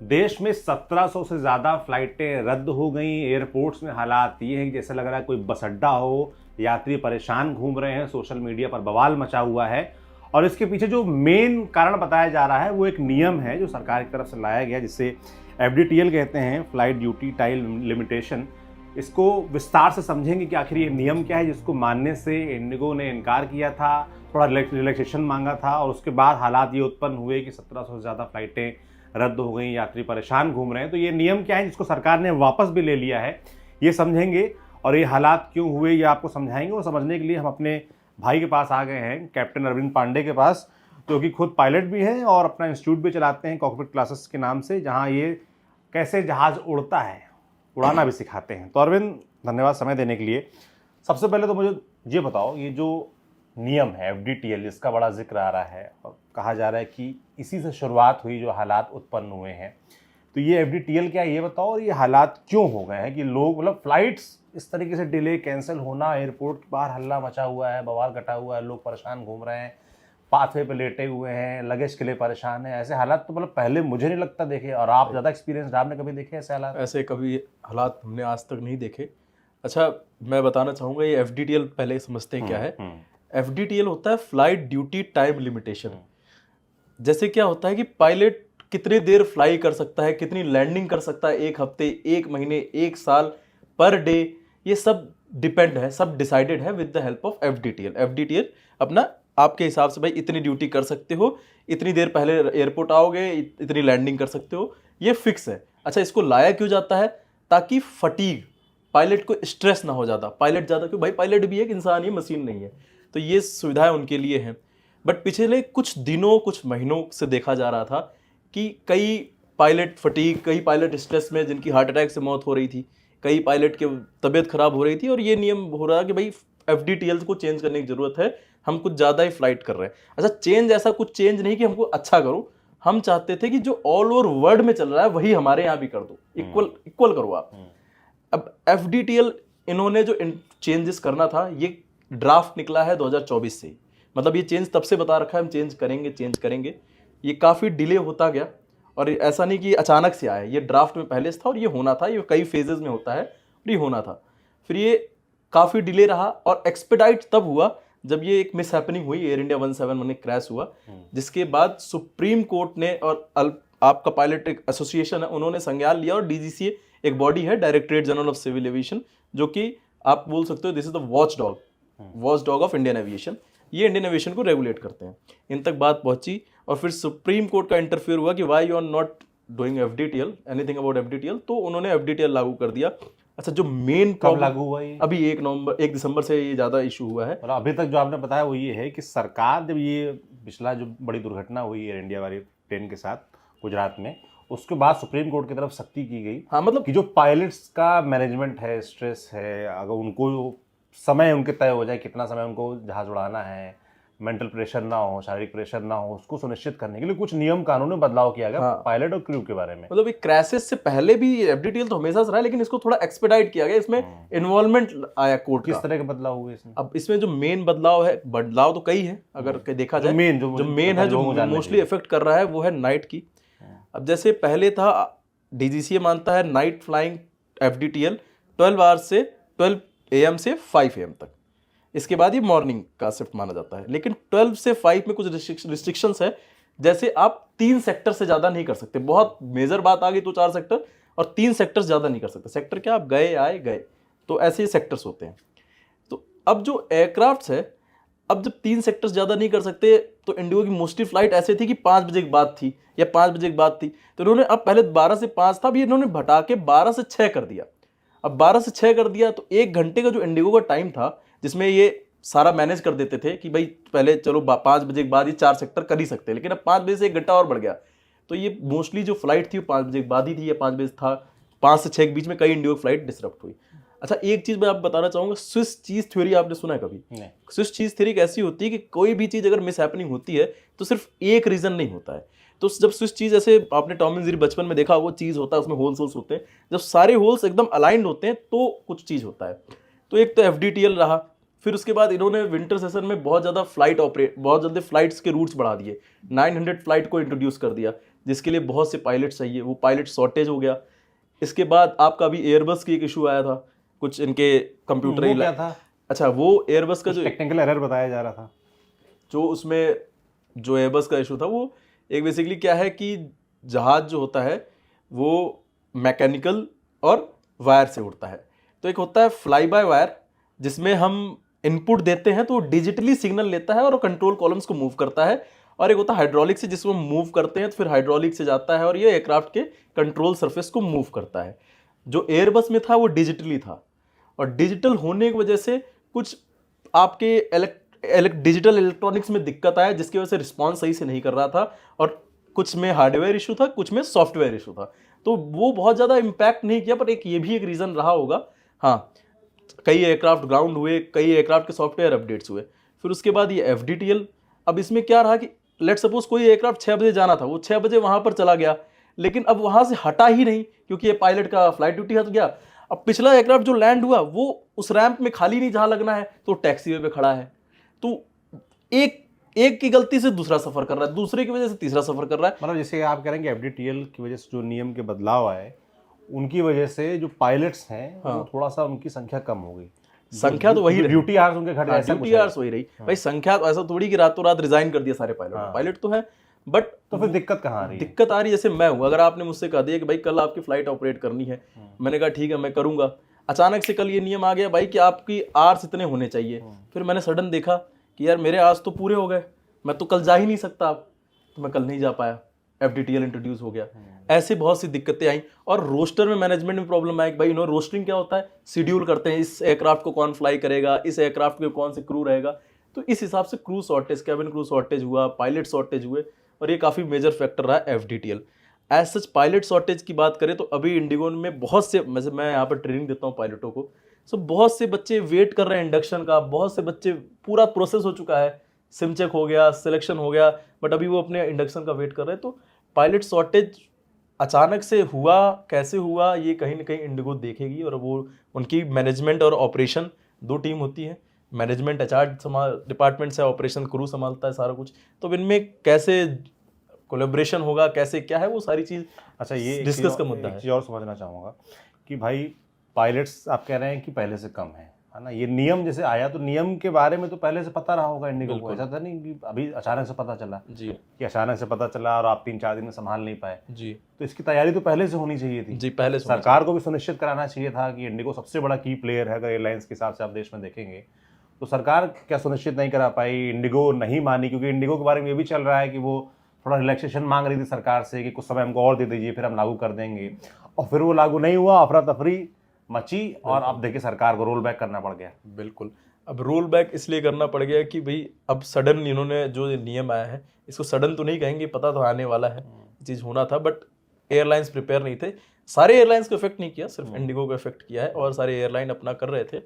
देश में 1700 से ज़्यादा फ्लाइटें रद्द हो गई। एयरपोर्ट्स में हालात ये हैं कि जैसे लग रहा है कोई बस अड्डा हो, यात्री परेशान घूम रहे हैं, सोशल मीडिया पर बवाल मचा हुआ है। और इसके पीछे जो मेन कारण बताया जा रहा है वो एक नियम है जो सरकार की तरफ से लाया गया, जिसे FDTL कहते हैं, फ्लाइट ड्यूटी टाइम लिमिटेशन। इसको विस्तार से समझेंगे कि आखिर ये नियम क्या है जिसको मानने से इंडिगो ने इनकार किया था, थोड़ा रिलैक्सेशन मांगा था, और उसके बाद हालात ये उत्पन्न हुए कि 1700 से ज़्यादा फ्लाइटें रद्द हो गई, यात्री परेशान घूम रहे हैं। तो ये नियम क्या है जिसको सरकार ने वापस भी ले लिया है, ये समझेंगे। और ये हालात क्यों हुए ये आपको समझाएंगे। और समझने के लिए हम अपने भाई के पास आ गए हैं, कैप्टन अरविंद पांडे के पास, जो कि खुद पायलट भी हैं और अपना इंस्टीट्यूट भी चलाते हैं कॉकपिट क्लासेस के नाम से, जहाँ ये कैसे जहाज़ उड़ता है उड़ाना भी सिखाते हैं। तो अरविंद, धन्यवाद समय देने के लिए। सबसे पहले तो मुझे ये बताओ, ये जो नियम है FDTL जिसका बड़ा जिक्र आ रहा है और कहा जा रहा है कि इसी से शुरुआत हुई जो हालात उत्पन्न हुए हैं, तो ये FDTL क्या है ये बताओ, और ये हालात क्यों हो गए हैं कि लोग, मतलब फ्लाइट्स इस तरीके से डिले कैंसिल होना, एयरपोर्ट के बाहर हल्ला मचा हुआ है, बवाल कटा हुआ है, लोग परेशान घूम रहे हैं, पाथवे पे लेटे हुए हैं, लगेज के लिए परेशान है। ऐसे हालात तो मतलब पहले मुझे नहीं लगता देखे, और आप ज़्यादा एक्सपीरियंस, आपने कभी देखे ऐसे हालात? ऐसे कभी हालात हमने आज तक नहीं देखे। अच्छा, मैं बताना चाहूँगा ये FDTL पहले समझते हैं क्या है। FDTL होता है फ्लाइट ड्यूटी टाइम लिमिटेशन। जैसे क्या होता है कि पायलट कितने देर फ्लाई कर सकता है, कितनी लैंडिंग कर सकता है, एक हफ्ते, एक महीने, एक साल, पर डे, ये सब डिपेंड है, सब डिसाइडेड है with the help of FDTL। FDTL अपना आपके हिसाब से भाई इतनी ड्यूटी कर सकते हो, इतनी देर पहले एयरपोर्ट आओगे, इतनी लैंडिंग कर सकते हो, ये फिक्स है। अच्छा, इसको लाया क्यों जाता है? ताकि फटीग, पायलट को स्ट्रेस ना हो ज़्यादा। पायलट ज़्यादा क्यों भाई, पायलट भी एक इंसान ही, मशीन नहीं है। तो ये सुविधाएं उनके लिए हैं। बट पिछले कुछ दिनों, कुछ महीनों से देखा जा रहा था कि कई पायलट फटीग, कई पायलट स्ट्रेस में जिनकी हार्ट अटैक से मौत हो रही थी, कई पायलट की तबीयत खराब हो रही थी, और ये नियम हो रहा कि भाई FDTL को चेंज करने की जरूरत है, हम कुछ ज़्यादा ही फ्लाइट कर रहे हैं। अच्छा, चेंज ऐसा कुछ चेंज नहीं कि हमको अच्छा करो, हम चाहते थे कि जो ऑल ओवर वर्ल्ड में चल रहा है वही हमारे यहाँ भी कर दो, इक्वल करो आप। अब FDTL इन्होंने जो चेंजेस करना था, ये ड्राफ्ट निकला है 2024 से। मतलब ये चेंज तब से बता रखा है हम चेंज करेंगे। ये काफ़ी डिले होता गया, और ऐसा नहीं कि अचानक से आया, ये ड्राफ्ट में पहले से था और ये होना था, ये कई फेजेस में होता है और ये होना था। फिर ये काफ़ी डिले रहा, और एक्सपेडाइट तब हुआ जब ये एक मिस हैपनिंग हुई, एयर इंडिया 171 क्रैश हुआ, जिसके बाद सुप्रीम कोर्ट ने और आपका पायलट एसोसिएशन है, उन्होंने संज्ञान लिया, और DGCA एक बॉडी है, directorate general of civil aviation, जो कि आप बोल सकते हो this is the watch dog of Indian aviation. ये इंडियन एविएशन को रेगुलेट करते हैं। इन तक बात पहुंची, और फिर सुप्रीम कोर्ट का इंटरफेयर हुआ कि why you are not doing FDTL, anything about FDTL, तो उन्होंने FDTL लागू कर दिया। अच्छा, जो मेन कब लागू हुआ ये? अभी 1 दिसंबर से ये ज़्यादा इशू हुआ है। और अभी तक जो आपने बताया वो ये है कि सरकार, जब ये पिछला जो बड़ी दुर्घटना हुई एयर इंडिया वाली प्लेन के साथ गुजरात में, उसके बाद सुप्रीम कोर्ट की तरफ सख्ती की गई। हाँ, मतलब कि जो पायलट्स का मैनेजमेंट है, स्ट्रेस है, अगर उनको समय उनके तय हो जाए कितना समय उनको जहाज उड़ाना है, मेंटल प्रेशर ना हो, शारीरिक प्रेशर ना हो, उसको सुनिश्चित करने के लिए कुछ नियम कानून में बदलाव किया गया। हाँ, पायलट और क्रू के बारे में। मतलब क्रैशेस से पहले भी FDTL तो हमेशा से रहा है, लेकिन इसको थोड़ा एक्सपेडाइट किया गया, इसमें इन्वॉल्वमेंट आया कोर्ट का। किस तरह के बदलाव हुए इसमें? अब इसमें जो मेन बदलाव तो कई है, अगर देखा जाए। जो मेन है, जो मोस्टली इफेक्ट कर रहा है, वो है नाइट की। अब जैसे पहले था, DGCA मानता है नाइट फ्लाइंग FDTL 12 आवर्स से 12 AM से 5 AM तक, इसके बाद ये मॉर्निंग का शिफ्ट माना जाता है। लेकिन 12 से 5 में कुछ रिस्ट्रिक्शंस है, जैसे आप 3 सेक्टर से ज़्यादा नहीं कर सकते। बहुत मेजर बात आ गई तो 4 सेक्टर, और 3 सेक्टर ज़्यादा नहीं कर सकते। सेक्टर क्या, आप गए आए गए, तो ऐसे सेक्टर्स होते हैं। तो अब जो एयरक्राफ्ट्स है, अब जब 3 सेक्टर्स ज़्यादा नहीं कर सकते, तो इंडिगो की मोस्टली फ्लाइट ऐसे थी कि 5 बजे के बाद थी या 5 बजे के बाद थी, तो इन्होंने, अब पहले 12 से 5 था, अब ये इन्होंने घटा के 12 से 6 कर दिया। अब 12 से 6 कर दिया, तो 1 घंटे का जो इंडिगो का टाइम था, जिसमें ये सारा मैनेज कर देते थे कि भाई पहले चलो 5 बजे के बाद ये 4 सेक्टर कर ही सकते हैं, लेकिन अब 5 बजे से 1 घंटा और बढ़ गया। तो ये मोस्टली जो फ्लाइट थी वो 5 बजे के बाद ही थी, या 5 बजे था, 5 से 6 के बीच में कई इंडिगो फ्लाइट डिसरप्ट हुई। अच्छा, एक चीज़ मैं आप बताना चाहूँगा, स्विस चीज़ थ्योरी आपने सुना है कभी? नहीं। स्विस चीज़ थ्योरी एक ऐसी होती है कि कोई भी चीज़ अगर मिस हैपनिंग होती है तो सिर्फ एक रीज़न नहीं होता है। तो जब स्विस चीज़, ऐसे आपने टॉम एंड जेरी बचपन में देखा, वो चीज़ होता है, उसमें होल्स होते हैं, जब सारे होल्स एकदम अलाइंड होते हैं तो कुछ चीज़ होता है। तो एक तो FDTL रहा, फिर उसके बाद इन्होंने विंटर सेशन में बहुत ज़्यादा फ्लाइट्स के रूट्स बढ़ा दिए, 900 फ्लाइट को इंट्रोड्यूस कर दिया, जिसके लिए बहुत से पायलट चाहिए, वो पायलट शॉर्टेज हो गया। इसके बाद आपका अभी एयरबस की एक इशू आया था, कुछ इनके कंप्यूटर वो क्या था? अच्छा, वो एयरबस का जो टेक्निकल एरर बताया जा रहा था, जो उसमें जो एयरबस का इशू था, वो एक बेसिकली क्या है कि जहाज जो होता है वो मैकेनिकल और वायर से उड़ता है। तो एक होता है फ्लाई बाय वायर, जिसमें हम इनपुट देते हैं तो डिजिटली सिग्नल लेता है और कंट्रोल कॉलम्स को मूव करता है। और एक होता है हाइड्रोलिक से, जिसको हम मूव करते हैं तो फिर हाइड्रोलिक से जाता है और ये एयरक्राफ्ट के कंट्रोल सरफेस को मूव करता है। जो एयरबस में था वो डिजिटली था, और डिजिटल होने की वजह से कुछ आपके डिजिटल इलेक्ट्रॉनिक्स में दिक्कत आया, जिसकी वजह से रिस्पॉन्स सही से नहीं कर रहा था, और कुछ में हार्डवेयर इशू था, कुछ में सॉफ्टवेयर इशू था। तो वो बहुत ज़्यादा इम्पैक्ट नहीं किया, पर ये भी एक रीज़न रहा होगा। हाँ, कई एयरक्राफ्ट ग्राउंड हुए, कई एयरक्राफ्ट के सॉफ्टवेयर अपडेट्स हुए। फिर उसके बाद ये FDTL, अब इसमें क्या रहा कि लेट सपोज कोई एयरक्राफ्ट 6 बजे जाना था, वो 6 बजे वहाँ पर चला गया, लेकिन अब वहाँ से हटा ही नहीं, क्योंकि ये पायलट का फ्लाइट ड्यूटी हट गया। अब पिछला एयरक्राफ्ट जो लैंड हुआ वो उस रैंप में खाली नहीं जहाँ लगना है, तो टैक्सीवे पे खड़ा है। तो एक की गलती से दूसरा सफर कर रहा है, दूसरे की वजह से तीसरा सफर कर रहा है। मतलब जैसे आप कह रहे हैं कि FDTL की वजह से जो नियम के बदलाव आए, उनकी वजह से जो पायलट्स हैं वो थोड़ा सा उनकी संख्या कम हो गई। संख्या तो वही रही, ड्यूटी आवर्स उनके घट गए, ड्यूटी आवर्स वही रही भाई। संख्या तो ऐसा थोड़ी कि रातों रात रिजाइन कर दिया सारे पायलट, पायलट तो है, बट तो फिर दिक्कत कहाँ आ रही है? दिक्कत आ रही है, जैसे मैं हूँ, अगर आपने मुझसे कहा दिया कि भाई कल आपकी फ्लाइट ऑपरेट करनी है, मैंने कहा ठीक है मैं करूंगा। अचानक से कल ये नियम आ गया भाई कि आपकी आवर्स इतने होने चाहिए, फिर मैंने सडन देखा कि यार मेरे आवर्स तो पूरे हो गए, मैं तो कल जा ही नहीं सकता अब, तो मैं कल नहीं जा पाया, FDTL इंट्रोड्यूस हो गया। ऐसे बहुत सी दिक्कतें आई, और रोस्टर में मैनेजमेंट में प्रॉब्लम आई कि भाई इन्होंने रोस्टिंग क्या होता है, शेड्यूल करते हैं इस एयरक्राफ्ट को कौन फ्लाई करेगा, इस एयरक्राफ्ट के कौन से क्रू रहेगा, तो इस हिसाब से crew shortage, cabin crew shortage हुआ, पायलट शॉर्टेज हुए, और ये काफ़ी मेजर फैक्टर रहा FDTL। As such pilot shortage की बात करें तो अभी इंडिगो में बहुत से, मैं यहाँ पर ट्रेनिंग देता हूँ पायलटों को, सो बहुत से बच्चे वेट कर रहे हैं इंडक्शन का, बहुत से बच्चे पूरा प्रोसेस हो चुका है, सिम चेक हो गया, सिलेक्शन हो गया, बट अभी वो अपने इंडक्शन का वेट कर रहे हैं। तो पायलट शॉर्टेज अचानक से हुआ, कैसे हुआ, ये कहीं ना कहीं इंडिगो देखेगी, और वो उनकी मैनेजमेंट और ऑपरेशन दो टीम होती है, मैनेजमेंट HR डिपार्टमेंट से, ऑपरेशन क्रू संभालता है सारा कुछ, तो इनमें कैसे कोलैबोरेशन होगा, कैसे क्या है, वो सारी चीज़ अच्छा, ये डिस्कस का मुद्दा है। चीज़ और समझना चाहूँगा कि भाई पायलट्स आप कह रहे हैं कि पहले से कम है ना? ये नियम जैसे आया तो नियम के बारे में तो पहले से पता रहा होगा इंडिगो को, ऐसा था नहीं कि अभी अचानक से पता चला जी, कि अचानक से पता चला और आप 3-4 दिन में संभाल नहीं पाए जी तो इसकी तैयारी तो पहले से होनी चाहिए थी जी, पहले सरकार को भी सुनिश्चित कराना चाहिए था कि इंडिगो सबसे बड़ा की प्लेयर है अगर एयरलाइंस के हिसाब से आप देश में देखेंगे, तो सरकार क्या सुनिश्चित नहीं करा पाई, इंडिगो नहीं मानी, क्योंकि इंडिगो के बारे में ये भी चल रहा है कि वो थोड़ा रिलैक्सेशन मांग रही थी सरकार से कि कुछ समय हमको और दे दीजिए फिर हम लागू कर देंगे, और फिर वो लागू नहीं हुआ, अफरा तफरी मची, और अब देखिए सरकार को रोल बैक करना पड़ गया। बिल्कुल, अब रोल बैक इसलिए करना पड़ गया कि भाई अब सडन इन्होंने जो नियम आया है, इसको सडन तो नहीं कहेंगे, पता तो आने वाला है, चीज़ होना था, बट एयरलाइंस प्रिपेयर नहीं थे। सारे एयरलाइंस को इफेक्ट नहीं किया, सिर्फ इंडिगो को इफेक्ट किया है, और सारे एयरलाइन अपना कर रहे थे,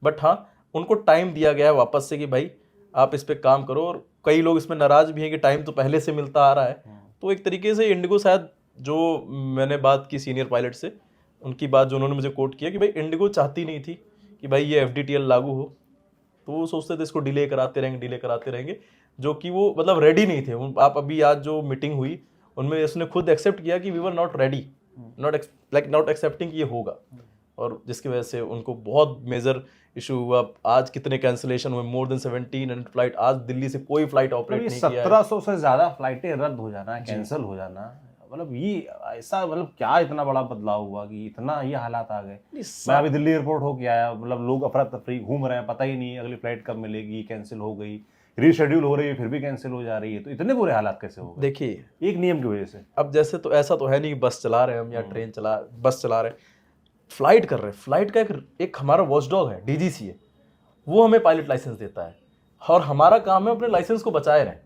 बट हाँ उनको टाइम दिया गया है वापस से कि भाई आप इस पर काम करो, और कई लोग इसमें नाराज भी हैं कि टाइम तो पहले से मिलता आ रहा है। तो एक तरीके से इंडिगो शायद, जो मैंने बात की सीनियर पायलट से, उनकी बात जो उन्होंने मुझे कोट किया कि भाई इंडिगो चाहती नहीं थी कि भाई ये FDTL लागू हो, तो वो सोचते थे इसको डिले कराते रहेंगे, जो कि वो मतलब रेडी नहीं थे। आप अभी आज जो मीटिंग हुई उनमें उसने खुद एक्सेप्ट किया कि we were not ready, not accepting कि ये होगा, और जिसकी वजह से उनको बहुत मेजर इशू हुआ। आज कितने कैंसिलेशन हुए, मोर देन 1700 फ्लाइट, आज दिल्ली से कोई फ्लाइट ऑपरेट नहीं किया है। 1700 से ज्यादा फ्लाइटें रद्द हो जाना, कैंसिल हो जाना, मतलब ये ऐसा, मतलब क्या इतना बड़ा बदलाव हुआ कि इतना ये हालात आ गए। मैं अभी दिल्ली एयरपोर्ट होके आया, मतलब लोग अफरा तफरी घूम रहे हैं, पता ही नहीं अगली फ्लाइट कब मिलेगी, कैंसिल हो गई, रीशेड्यूल हो रही है फिर भी कैंसिल हो जा रही है, तो इतने बुरे हालात कैसे हो गए? देखिए एक नियम की वजह से। अब जैसे तो ऐसा तो है नहीं कि बस चला रहे हैं हम या ट्रेन बस चला रहे हैं, फ्लाइट कर रहे हैं, फ्लाइट का एक हमारा वॉचडॉग है, DGCA है, वो हमें पायलट लाइसेंस देता है, और हमारा काम है अपने लाइसेंस को बचाए रहें।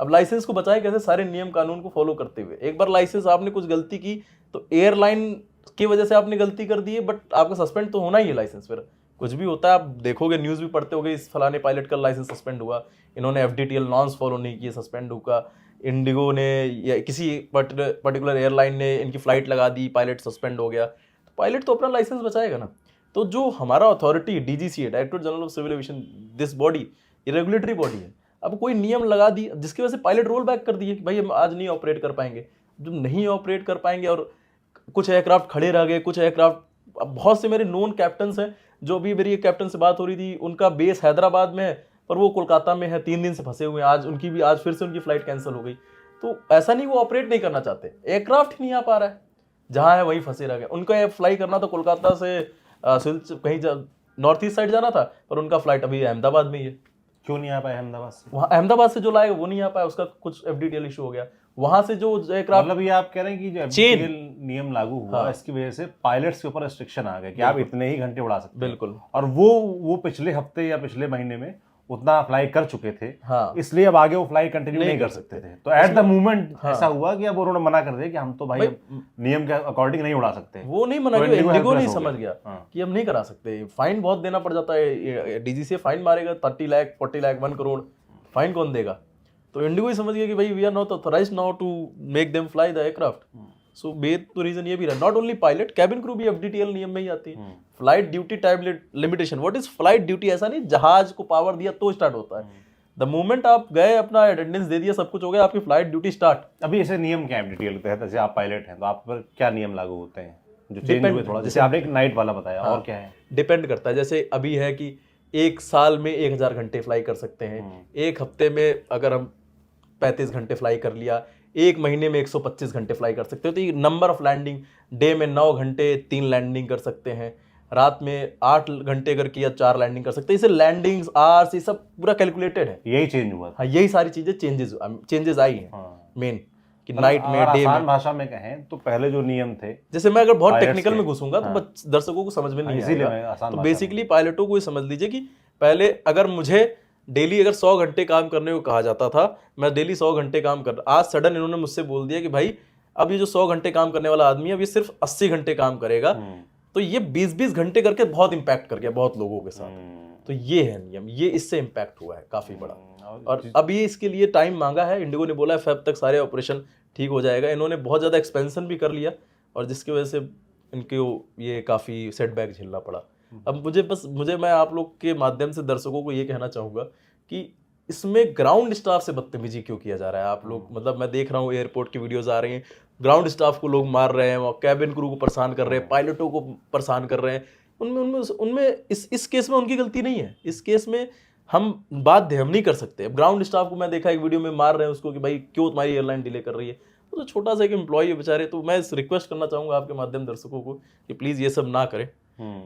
अब लाइसेंस को बचाए कैसे? सारे नियम कानून को फॉलो करते हुए। एक बार लाइसेंस आपने कुछ गलती की तो एयरलाइन की वजह से आपने गलती कर दी है, बट आपका सस्पेंड तो होना ही है लाइसेंस। फिर कुछ भी होता है, आप देखोगे, न्यूज़ भी पढ़ते होगे, इस फलाने पायलट का लाइसेंस सस्पेंड हुआ, इन्होंने FDTL नॉर्म्स फॉलो नहीं किए, सस्पेंड हुआ, इंडिगो ने या किसी पर्टिकुलर एयरलाइन ने इनकी फ्लाइट लगा दी, पायलट सस्पेंड हो गया। तो पायलट तो अपना लाइसेंस बचाएगा ना। तो जो हमारा authority DGCA, directorate general of civil aviation, this body ये रेगुलेटरी बॉडी है, अब कोई नियम लगा दी जिसकी वजह से पायलट रोल बैक कर दिए कि भाई हम आज नहीं ऑपरेट कर पाएंगे, जो नहीं ऑपरेट कर पाएंगे, और कुछ एयरक्राफ्ट खड़े रह गए, कुछ एयरक्राफ्ट, बहुत से मेरे नोन कैप्टन्स हैं, जो भी मेरी एक कैप्टन से बात हो रही थी, उनका बेस हैदराबाद में है पर वो कोलकाता में है, 3 दिन से फंसे हुए हैं, आज फिर से उनकी फ्लाइट कैंसिल हो गई। तो ऐसा नहीं वो ऑपरेट नहीं करना चाहते, एयरक्राफ्ट ही नहीं आ पा रहा है, जहाँ है वहीं फंसे रह गए। उनका फ्लाई करना तो कोलकाता से कहीं नॉर्थ ईस्ट साइड जाना था, पर उनका फ्लाइट अभी अहमदाबाद में ही है। क्यों नहीं आ पाए अहमदाबाद से? वहाँ अहमदाबाद से जो लाएगा वो नहीं आ पाया, उसका कुछ FDTL इशू हो गया। वहां से जो एयरक्राफ्ट, मतलब ये आप कह रहे हैं कि जो FDTL नियम लागू हुआ, इसकी वजह से पायलट्स के ऊपर रिस्ट्रिक्शन आ गए कि आप इतने ही घंटे उड़ा सकते हैं। बिल्कुल। और वो पिछले हफ्ते या पिछले महीने में उतना फ्लाई कर चुके थे, हाँ, इसलिए अब आगे वो फ्लाई कंटिन्यू नहीं कर सकते थे। तो एट द मोमेंट ऐसा हुआ कि अब उन्होंने मना कर दिया कि हम तो भाई नियम के अकॉर्डिंग नहीं उड़ा सकते। वो नहीं मना किया, इंडिगो नहीं समझ गया कि हम नहीं करा सकते, फाइन बहुत देना पड़ जाता है, DGCA फाइन मारेगा 30 लाख 40 लाख 1 करोड़, फाइन कौन देगा? तो इंडिगो ही समझ गया कि भाई we are not authorized now to make them fly the aircraft. So main तो रीजन ये भी रहा, not only pilot, cabin crew भी FDTL नियम में ही आती है। Flight duty time limitation, what is flight duty? ऐसा नहीं जहाज को पावर दिया तो स्टार्ट होता है, द मोमेंट आप गए, अपना अटेंडेंस दे दिया, सब कुछ हो गया, आपकी फ्लाइट ड्यूटी स्टार्ट। अभी ऐसे नियम क्या FDTL के तहत, जैसे आप पायलट हैं तो आप पर क्या नियम लागू होते हैं जो चेंज हुए थोड़ा? जैसे आपने एक नाइट वाला बताया, और क्या है? डिपेंड करता है, जैसे अभी है कि 1 साल में 1000 घंटे फ्लाई कर सकते हैं, 1 हफ्ते में अगर हम 35 घंटे फ्लाई कर लिया, 1 महीने में 125 घंटे फ्लाई कर सकते हो। तो ये नंबर ऑफ लैंडिंग, डे में 9 घंटे 3 लैंडिंग कर सकते हैं, रात में 8 घंटे अगर किया 4 लैंडिंग कर सकते हैं। इसे लैंडिंग्स, आवर्स, ये सब पूरा कैलकुलेटेड है। यही चेंज हुआ? हाँ, यही सारी चीजें चेंजेस आई हैं मेन, कि नाइट में, डे में। आसान भाषा में कहें तो पहले जो नियम थे, जैसे मैं अगर बहुत टेक्निकल में घुसूंगा तो दर्शकों को समझ में नहीं आएगा, तो बेसिकली पायलटों को ये समझ लीजिए कि पहले अगर मुझे डेली अगर 100 घंटे काम करने को कहा जाता था, मैं डेली 100 घंटे काम कर, आज सडन इन्होंने मुझसे बोल दिया कि भाई अब ये जो 100 घंटे काम करने वाला आदमी है, अब ये सिर्फ 80 घंटे काम करेगा। तो ये 20-20 घंटे करके बहुत इंपैक्ट कर गया बहुत लोगों के साथ। तो ये है नियम, ये इससे इंपैक्ट हुआ है काफी बड़ा। और अभी इसके लिए टाइम मांगा है, इंडिगो ने बोला है फेब तक सारे ऑपरेशन ठीक हो जाएगा। इन्होंने बहुत ज्यादा एक्सपेंशन भी कर लिया, और जिसकी वजह से इनको ये काफी सेटबैक झेलना पड़ा। अब मुझे मैं आप लोग के माध्यम से दर्शकों को ये कहना चाहूंगा कि इसमें ग्राउंड स्टाफ से बदतमीजी क्यों किया जा रहा है। आप लोग, मतलब मैं देख रहा हूँ एयरपोर्ट की वीडियोस आ रही हैं, ग्राउंड स्टाफ को लोग मार रहे हैं, कैबिन क्रू को परेशान कर रहे हैं, पायलटों को परेशान कर रहे हैं। उनमें इस केस में उनकी गलती नहीं है। इस केस में हम बाध्य, हम नहीं कर सकते। अब ग्राउंड स्टाफ को मैं देखा एक वीडियो में मार रहे हैं उसको कि भाई क्यों तुम्हारी एयरलाइन डिले कर रही है। तो छोटा सा एक एम्प्लॉय है बेचारे। तो मैं रिक्वेस्ट करना चाहूंगा आपके माध्यम दर्शकों को कि प्लीज ये सब ना करें,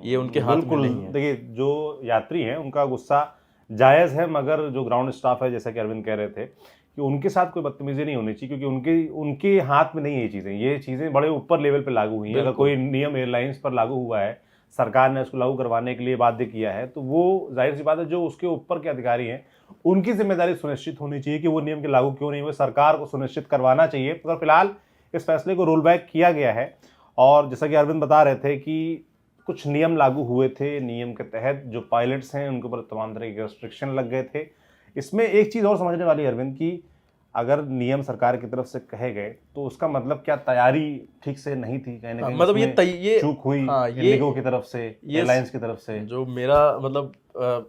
ये उनके हाथ में नहीं है। देखिए, जो यात्री हैं उनका गुस्सा जायज़ है, मगर जो ग्राउंड स्टाफ है, जैसा कि अरविंद कह रहे थे कि उनके साथ कोई बदतमीजी नहीं होनी चाहिए, क्योंकि उनके हाथ में नहीं है ये चीज़ें बड़े ऊपर लेवल पे लागू हुई हैं। अगर कोई नियम एयरलाइंस पर लागू हुआ है, सरकार ने उसको लागू करवाने के लिए बाध्य किया है, तो वो जाहिर सी बात है जो उसके ऊपर के अधिकारी हैं उनकी जिम्मेदारी सुनिश्चित होनी चाहिए कि वो नियम के लागू क्यों नहीं हुए, सरकार को सुनिश्चित करवाना चाहिए। मगर फिलहाल इस फैसले को रोल बैक किया गया है। और जैसा कि अरविंद बता रहे थे कि कुछ नियम लागू हुए थे, नियम के तहत जो पायलट्स हैं उनके ऊपर तमाम तरह के रेस्ट्रिक्शन लग गए थे। इसमें एक चीज़ और समझने वाली अरविंद की, अगर नियम सरकार की तरफ से कहे गए तो उसका मतलब क्या तैयारी ठीक से नहीं थी, कहीं ना कहीं मतलब ये चूक हुई इंडिगो की तरफ से, एयरलाइंस की तरफ से। जो मेरा मतलब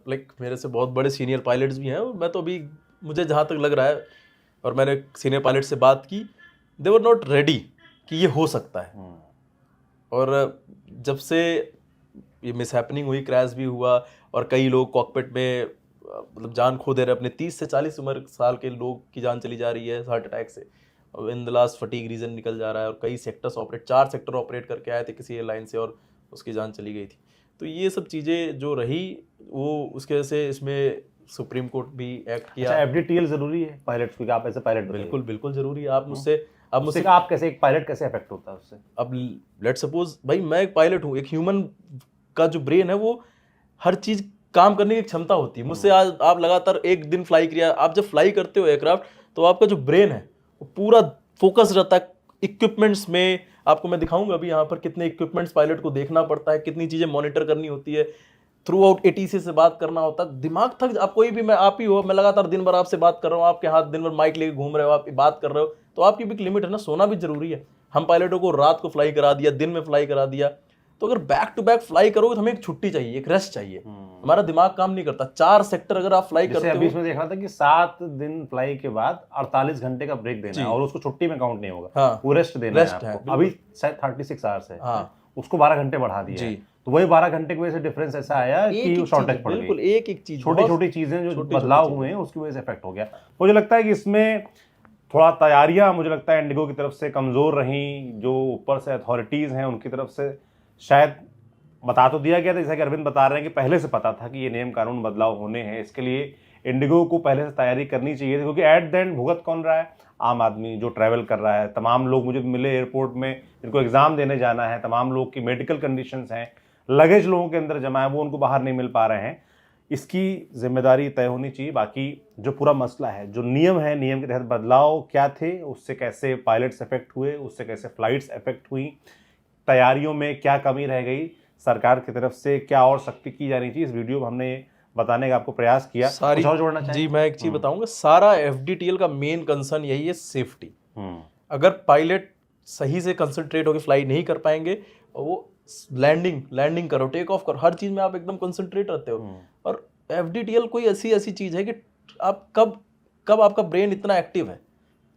लाइक मेरे से बहुत बड़े सीनियर पायलट्स भी हैं, मैं तो अभी मुझे जहाँ तक लग रहा है, और मैंने सीनियर पायलट से बात की, दे वर नॉट रेडी कि ये हो सकता है। और जब से ये मिसहैपनिंग हुई, क्रैश भी हुआ, और कई लोग कॉकपिट में मतलब जान खो दे रहे, अपने 30 से 40 उम्र साल के लोग की जान चली जा रही है हार्ट अटैक से, और in the last fatigue reason निकल जा रहा है। और कई सेक्टर्स 4 सेक्टर ऑपरेट करके आए थे किसी एयरलाइन से, और उसकी जान चली गई थी। तो ये सब चीज़ें जो रही, वो उसके वजह से इसमें सुप्रीम कोर्ट भी एक्ट किया। अच्छा, FDTL जरूरी है पायलट्स को? आप ऐसे पायलट? बिल्कुल जरूरी है। आप मुझसे आप कैसे, एक पायलट कैसे अफेक्ट होता है उससे? अब लेट्स सपोज भाई मैं एक पायलट हूँ, एक ह्यूमन का जो ब्रेन है वो हर चीज काम करने की क्षमता होती है। मुझसे आज आप लगातार एक दिन फ्लाई किया, आप जब फ्लाई करते हो एयरक्राफ्ट, तो आपका जो ब्रेन है वो पूरा फोकस रहता है इक्विपमेंट्स में। आपको मैं दिखाऊंगा अभी यहाँ पर कितने इक्विपमेंट्स पायलट को देखना पड़ता है, कितनी चीजें मॉनिटर करनी होती है, थ्रू आउट ATC से बात करना होता है। दिमाग थक, आप कोई भी, मैं आप ही हो, मैं लगातार दिन भर आपसे बात कर रहा हूँ, आपके हाथ दिन भर माइक लेके घूम रहे हो, आप बात कर रहे हो, तो आपकी भी एक लिमिट है ना, सोना भी जरूरी है। हम पायलटों को रात को फ्लाई करा दिया, दिन में फ्लाई करा दिया, तो अगर बैक टू बैक फ्लाई करोगे तो हमें एक छुट्टी चाहिए, एक रेस्ट चाहिए। हमारा दिमाग काम नहीं करता। 4 सेक्टर अगर आप फ्लाई करते हो, अभी इसमें देख रहा था कि 7 दिन फ्लाई के बाद 48 घंटे का ब्रेक देना है और उसको छुट्टी में काउंट नहीं होगा। हाँ, वो रेस्ट देना है आपको। अभी शायद 36 आवर्स है। हाँ, उसको 12 घंटे बढ़ा दिया है। तो वही 12 घंटे की वजह से डिफरेंस ऐसा आया कि शॉर्टेज पड़ गई। बिल्कुल एक चीज, छोटी छोटी चीजें जो बदलाव हुए हैं उसकी वजह से इफेक्ट हो गया। मुझे लगता है कि इसमें थोड़ा तैयारियां, मुझे लगता है इंडिगो की तरफ से कमजोर रहीं। जो ऊपर से अथॉरिटीज हैं उनकी तरफ से शायद बता तो दिया गया था, जैसा कि अरविंद बता रहे हैं कि पहले से पता था कि ये नियम कानून बदलाव होने हैं। इसके लिए इंडिगो को पहले से तैयारी करनी चाहिए थी, क्योंकि एट द एंड भुगत कौन रहा है? आम आदमी जो ट्रैवल कर रहा है। तमाम लोग मुझे मिले एयरपोर्ट में, जिनको एग्जाम देने जाना है, तमाम लोग की मेडिकल कंडीशंस हैं, लगेज लोगों के अंदर जमा है, वो उनको बाहर नहीं मिल पा रहे हैं। इसकी जिम्मेदारी तय होनी चाहिए। बाकी जो पूरा मसला है, जो नियम है, नियम के तहत बदलाव क्या थे, उससे कैसे पायलट्स इफेक्ट हुए, उससे कैसे फ्लाइट्स इफेक्ट हुई, तैयारियों में क्या कमी रह गई, सरकार की तरफ से क्या और सख्ती की जानी चाहिए, इस वीडियो में हमने बताने का आपको प्रयास किया। कुछ और जोड़ना चाहिए? जी, मैं एक चीज बताऊंगा। सारा एफडीटीएल का मेन कंसर्न यही है, सेफ्टी। अगर पायलट सही से कंसंट्रेट होकर फ्लाई नहीं कर पाएंगे, वो लैंडिंग करो, टेक ऑफ करो, हर चीज में आप एकदम कंसंट्रेट रहते हो। और एफडीटीएल कोई ऐसी चीज है कि आप कब आपका ब्रेन इतना एक्टिव है,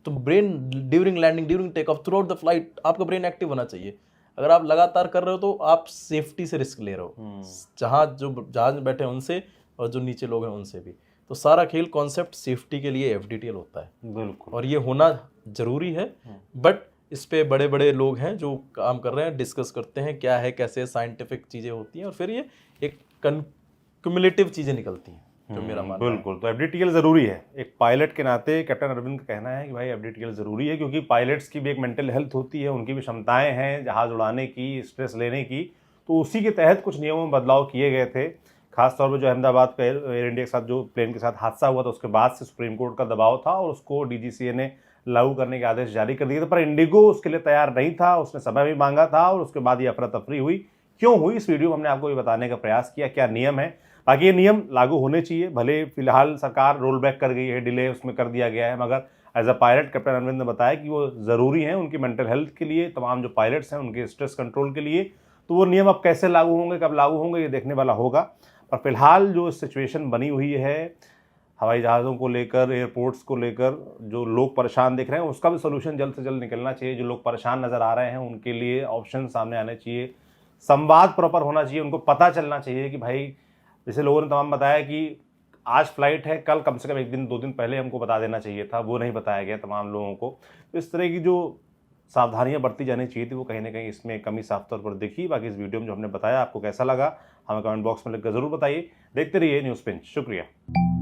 तो brain during landing, during take off, throughout the flight आपका ब्रेन एक्टिव होना चाहिए। अगर आप लगातार कर रहे हो तो आप सेफ्टी से रिस्क ले रहे हो, जहाँ जो जहाज में बैठे हैं उनसे और जो नीचे लोग हैं उनसे भी। तो सारा खेल कॉन्सेप्ट सेफ्टी के लिए एफडीटीएल होता है। बिल्कुल, और ये होना जरूरी है। बट इस पे बड़े बड़े लोग हैं जो काम कर रहे हैं, डिस्कस करते हैं क्या है, कैसे साइंटिफिक चीजें होती हैं, और फिर ये एक क्युमुलेटिव चीजें निकलती हैं, जो मेरा मानना है। बिल्कुल, तो एफडीटीएल जरूरी है। एक पायलट के नाते कैप्टन अरविंद का कहना है कि भाई एफडीटीएल जरूरी है, क्योंकि पायलट्स की भी एक मेंटल हेल्थ होती है, उनकी भी क्षमताएं हैं जहाज उड़ाने की, स्ट्रेस लेने की। तो उसी के तहत कुछ नियमों में बदलाव किए गए थे। खासतौर पर जो अहमदाबाद का एयर इंडिया के साथ जो प्लेन के साथ हादसा हुआ था, उसके बाद से सुप्रीम कोर्ट का दबाव था और उसको डीजीसीए ने लागू करने के आदेश जारी कर दिए थे। पर इंडिगो उसके लिए तैयार नहीं था, उसने समय भी मांगा था और उसके बाद ये अफरा तफरी हुई। क्यों हुई, इस वीडियो में हमने आपको ये बताने का प्रयास किया क्या नियम है। बाकी ये नियम लागू होने चाहिए। भले फिलहाल सरकार रोल बैक कर गई है, डिले उसमें कर दिया गया है, मगर as a pilot captain Arvind ने बताया कि वो ज़रूरी हैं उनकी मेंटल हेल्थ के लिए, तमाम जो पायलट्स हैं उनके स्ट्रेस कंट्रोल के लिए। तो वो नियम अब कैसे लागू होंगे, कब लागू होंगे, ये देखने वाला होगा। पर फिलहाल जो सिचुएशन बनी हुई है हवाई जहाज़ों को लेकर, एयरपोर्ट्स को लेकर, जो लोग परेशान दिख रहे हैं, उसका भी सोल्यूशन जल्द से जल्द निकलना चाहिए। जो लोग परेशान नज़र आ रहे हैं उनके लिए ऑप्शन सामने आने चाहिए, संवाद प्रॉपर होना चाहिए, उनको पता चलना चाहिए कि भाई, जैसे लोगों ने तमाम बताया कि आज फ्लाइट है, कल कम से कम 1 दिन 2 दिन पहले हमको बता देना चाहिए था, वो नहीं बताया गया तमाम लोगों को। तो इस तरह की जो सावधानियां बरती जानी चाहिए थी, वो कहीं ना कहीं इसमें कमी साफ तौर पर दिखी। बाकी इस वीडियो में जो हमने बताया आपको कैसा लगा, हमें कमेंट बॉक्स में लिखकर जरूर बताइए। देखते रहिए न्यूज़ पिंच। शुक्रिया।